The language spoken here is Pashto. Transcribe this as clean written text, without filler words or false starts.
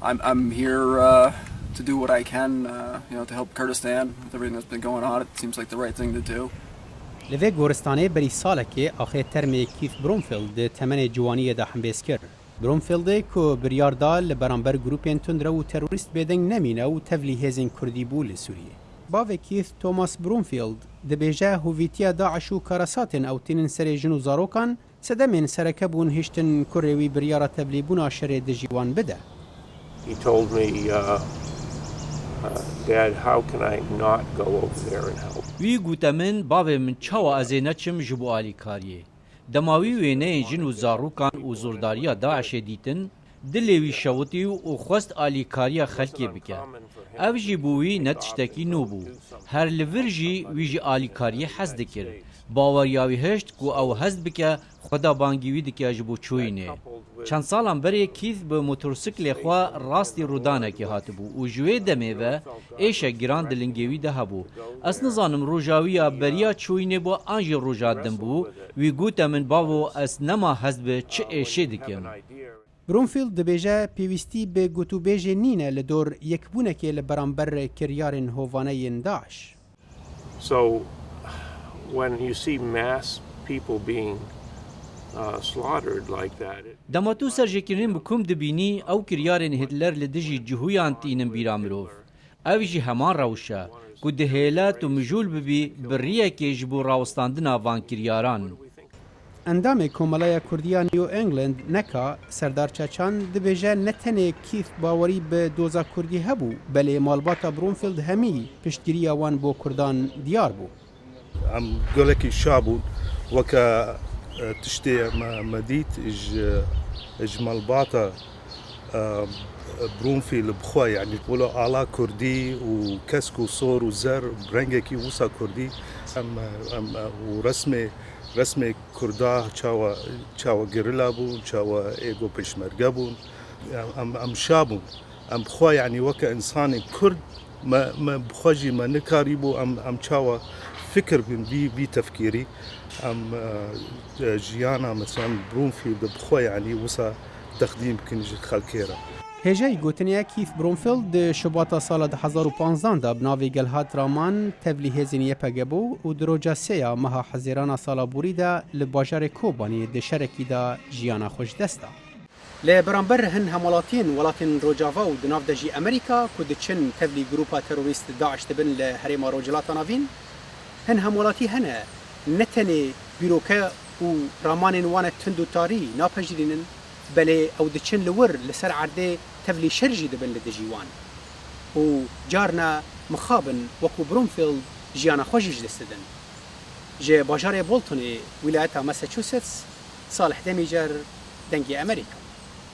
I'm here to do what I can, to help Kurdistan with everything that's been going on. It seems like the right thing to do. لوی گورستانه بری ساله که آخه ترمی کیف برومفیلد تمن جوانی دا حمبیز کرد. برومفیلد که بریار دا لبرانبر گروپین تندره و تروریست بیدنگ نمینه و تفلی هزین کردی بو لسوریه. باوی کیف توماس برومفیلد دبیجه هویتیا داعش و کارساتن او تینن سر جنو زاروکان سدمین سرکبون هشتن کروی بریار تبلی بونا شر دجیوان بده. He told me, Dad, how can I not go over there and help? وی گوته من باوی من چاوا ازی نچم جبو آلی کاریه. دماوی وینه جن و زاروکان و زورداریا داعش دیتن دلوی شوتی و خواست آلی کاریا خلکی بکه. او جی بوی نتشتکی نو بو. هر لور جی وی جی آلی کاری حز دکر. باوریاوی هشت کو او حز بکه خدا بانگیوی دکه جبو چوینه. چند سالان بری کیف به موتورسیکل خوا راستی رودانه که هاتبو و جوی دمه و ایشه گران دلنگیوی ده هبو. اس نزانم روژاویا بریا چوینه بو آنجی روژا دم بو وی گوته من باو اس نما حز به چه ایشه دکم. برومفیلد دبیجه پیوستی به گوتوبیجه نینه لدور یکبونه که لبرانبر کریارن هوانه داعش. So when you see mass people being slaughtered like that. دما تو سرجکرین بکم دبینی او کریارن هتلر لدجی جهویان تینن بیرامروف. اویجی همان روشه که دهیلت و مجول ببی بریه که جبو راوستاندنا وان کریاران. اندام کومالای کردیا نیو انگلند نکا سردار چاچان دبیجه نتنه کیف باوری به دوزا کردی هبو بله مالباتا برومفیلد همی پشتگیری وان بو کردان دیار بو. عم قولك الشعب وكا تشتي مديت اج مالباتا برومفيلد بخوا يعني بقولوا آلا كردي وكسكو صور وزر برنجكي وسا كردي ورسمي كردا چاوا گريلا بون چاوا ايگو پشمرگه بون ام شابون ام بخوا يعني وكا انسان كرد ما بخواجي ما نكاري بو ام چاوا فكر بي تفكيري ام جيانا مثلا برومفيلد بخوا يعني وسا تقديم كنج خلكيرا هجای گوتنیا کیف برومفیلد شباط سال 2015 دا بناوی گلهات رامان تبلی هزینیه پگبو و دروجا سیا مها حزیران سالا بوری دا لباجار کوبانی دشرکی دا جیانا خوش دستا. لبرانبر هن همالاتین ولاتین روجاوا و دناف دجی امریکا کد چن تبلی گروپا تروریست داعش تبن لحریم روجلات ناوین هن همالاتی هنه نتنی بیروکه و رامان وان تندو تاری ناپجرینن بله او دچن لور لسر عرده تفلی شرجی دبن لدجیوان و جارنا مخابن وکو برومفیلد جیانا خوشیج دستدن جه باجار بولتونی ولایت ماساچوستس صالح دمیجر دنگی امریکا